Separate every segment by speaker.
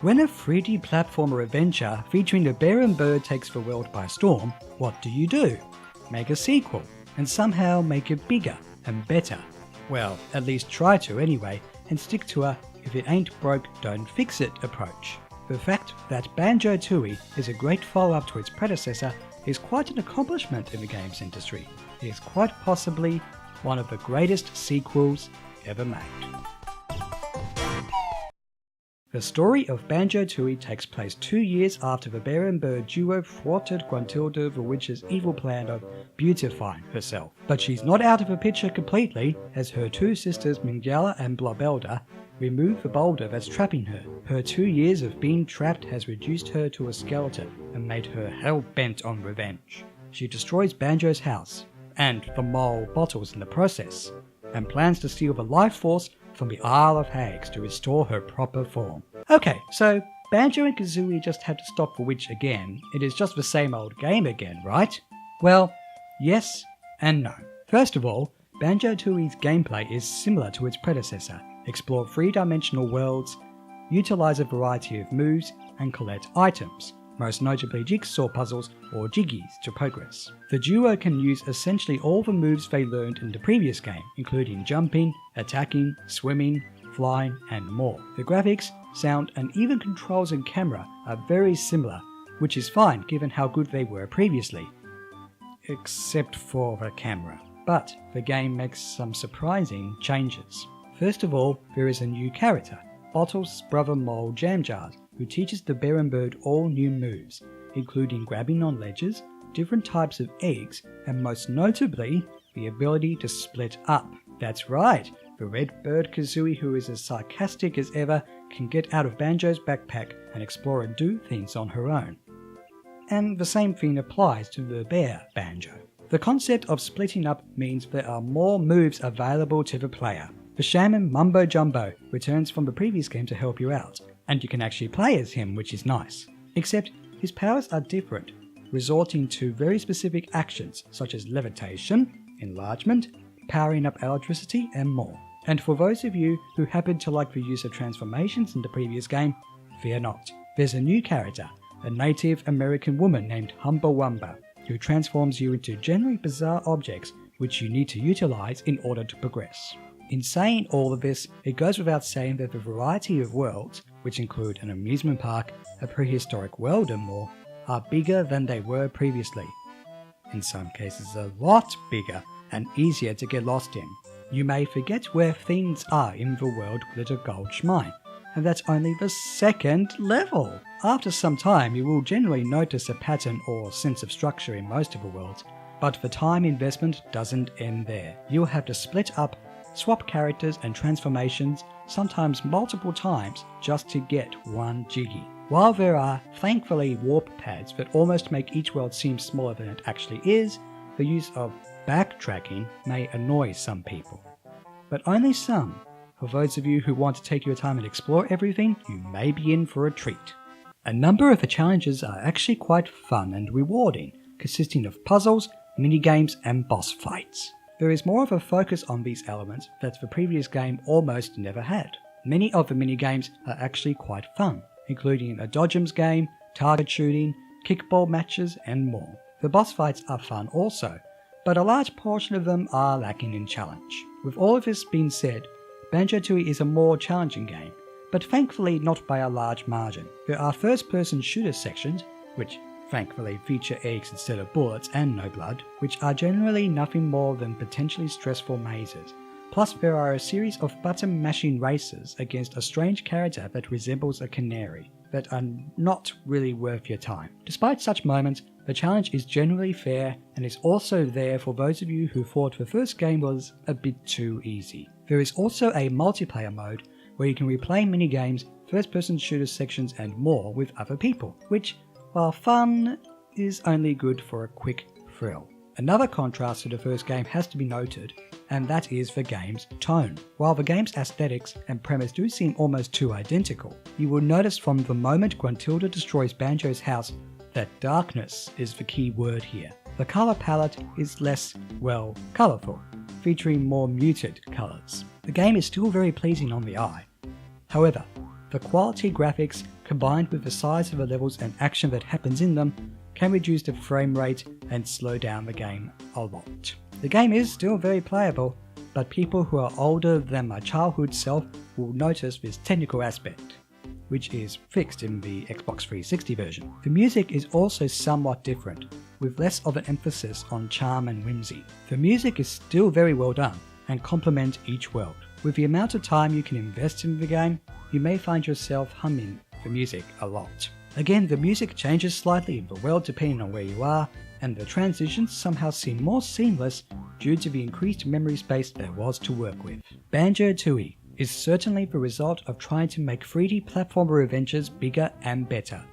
Speaker 1: When a 3D platformer adventure featuring the bear and bird takes the world by storm, what do? Make a sequel, and somehow make it bigger and better. Well, at least try to anyway, and stick to a if it ain't broke, don't fix it approach. The fact that Banjo-Tooie is a great follow-up to its predecessor is quite an accomplishment in the games industry. It is quite possibly one of the greatest sequels ever made. The story of Banjo-Tooie takes place 2 years after the bear and bird duo thwarted Gruntilda the witch's evil plan of beautifying herself. But she's not out of the picture completely, as her 2 sisters Mingyala and Blobelda remove the boulder that's trapping her. Her 2 years of being trapped has reduced her to a skeleton and made her hell-bent on revenge. She destroys Banjo's house, and the mole bottles in the process, and plans to steal the life force from the Isle of Hags to restore her proper form. Okay, so Banjo and Kazooie just had to stop the witch again. It is just the same old game again, right? Well, yes and no. First of all, Banjo-Tooie's gameplay is similar to its predecessor. Explore 3-dimensional worlds, utilize a variety of moves, and collect items, most notably jigsaw puzzles or jiggies, to progress. The duo can use essentially all the moves they learned in the previous game, including jumping, attacking, swimming, flying, and more. The graphics, sound, and even controls and camera are very similar, which is fine given how good they were previously. Except for the camera. But the game makes some surprising changes. First of all, there is a new character, Bottle's brother mole Jamjars, who teaches the bear and bird all new moves, including grabbing on ledges, different types of eggs, and most notably, the ability to split up. That's right, the red bird Kazooie, who is as sarcastic as ever, can get out of Banjo's backpack and explore and do things on her own. And the same thing applies to the bear Banjo. The concept of splitting up means there are more moves available to the player. The shaman Mumbo Jumbo returns from the previous game to help you out, and you can actually play as him, which is nice. Except his powers are different, resorting to very specific actions such as levitation, enlargement, powering up electricity, and more. And for those of you who happen to like the use of transformations in the previous game, fear not. There's a new character, a Native American woman named Humbawamba, who transforms you into generally bizarre objects which you need to utilize in order to progress. In saying all of this, it goes without saying that the variety of worlds, which include an amusement park, a prehistoric world and more, are bigger than they were previously. In some cases a lot bigger and easier to get lost in. You may forget where things are in the world Glitter Gulch Mine, and that's only the 2nd level. After some time you will generally notice a pattern or sense of structure in most of the worlds, but the time investment doesn't end there. You'll have to split up, swap characters and transformations, sometimes multiple times, just to get one Jiggy. While there are, thankfully, warp pads that almost make each world seem smaller than it actually is, the use of backtracking may annoy some people. But only some. For those of you who want to take your time and explore everything, you may be in for a treat. A number of the challenges are actually quite fun and rewarding, consisting of puzzles, minigames, and boss fights. There is more of a focus on these elements that the previous game almost never had. Many of the minigames are actually quite fun, including a dodgems game, target shooting, kickball matches, and more. The boss fights are fun also, but a large portion of them are lacking in challenge. With all of this being said, Banjo-Tooie is a more challenging game, but thankfully not by a large margin. There are first-person shooter sections, which thankfully feature eggs instead of bullets and no blood, which are generally nothing more than potentially stressful mazes. Plus there are a series of button-mashing races against a strange character that resembles a canary, that are not really worth your time. Despite such moments, the challenge is generally fair and is also there for those of you who thought the first game was a bit too easy. There is also a multiplayer mode where you can replay minigames, first-person shooter sections and more with other people, which, while fun, is only good for a quick thrill. Another contrast to the first game has to be noted, and that is the game's tone. While the game's aesthetics and premise do seem almost too identical, you will notice from the moment Gruntilda destroys Banjo's house that darkness is the key word here. The colour palette is less, well, colourful, featuring more muted colours. The game is still very pleasing on the eye. However, The quality graphics, combined with the size of the levels and action that happens in them, can reduce the frame rate and slow down the game a lot. The game is still very playable, but people who are older than my childhood self will notice this technical aspect, which is fixed in the Xbox 360 version. The music is also somewhat different, with less of an emphasis on charm and whimsy. The music is still very well done and complements each world. With the amount of time you can invest in the game, you may find yourself humming the music a lot. Again, the music changes slightly in the world depending on where you are, and the transitions somehow seem more seamless due to the increased memory space there was to work with. Banjo-Tooie is certainly the result of trying to make 3D platformer adventures bigger and better,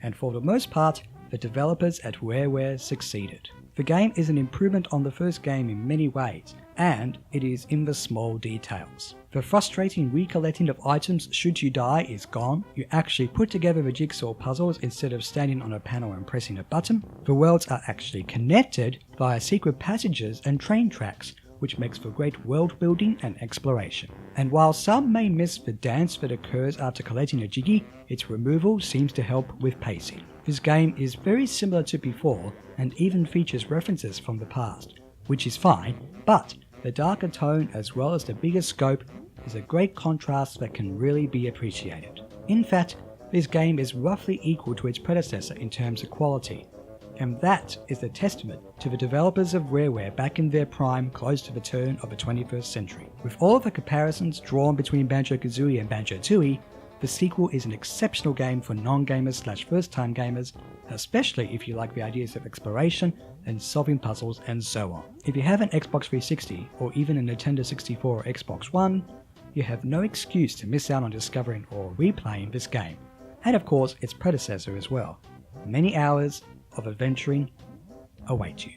Speaker 1: and for the most part, the developers at Rareware succeeded. The game is an improvement on the first game in many ways, and it is in the small details. The frustrating recollecting of items should you die is gone. You actually put together the jigsaw puzzles instead of standing on a panel and pressing a button. The worlds are actually connected via secret passages and train tracks, which makes for great world building and exploration. And while some may miss the dance that occurs after collecting a jiggy, its removal seems to help with pacing. This game is very similar to before and even features references from the past, which is fine, but the darker tone as well as the bigger scope is a great contrast that can really be appreciated. In fact, this game is roughly equal to its predecessor in terms of quality, and that is a testament to the developers of Rareware back in their prime close to the turn of the 21st century. With all of the comparisons drawn between Banjo-Kazooie and Banjo-Tooie, the sequel is an exceptional game for non-gamers / first-time gamers, especially if you like the ideas of exploration and solving puzzles and so on. If you have an Xbox 360 or even a Nintendo 64 or Xbox One, you have no excuse to miss out on discovering or replaying this game, and of course its predecessor as well. Many hours of adventuring await you.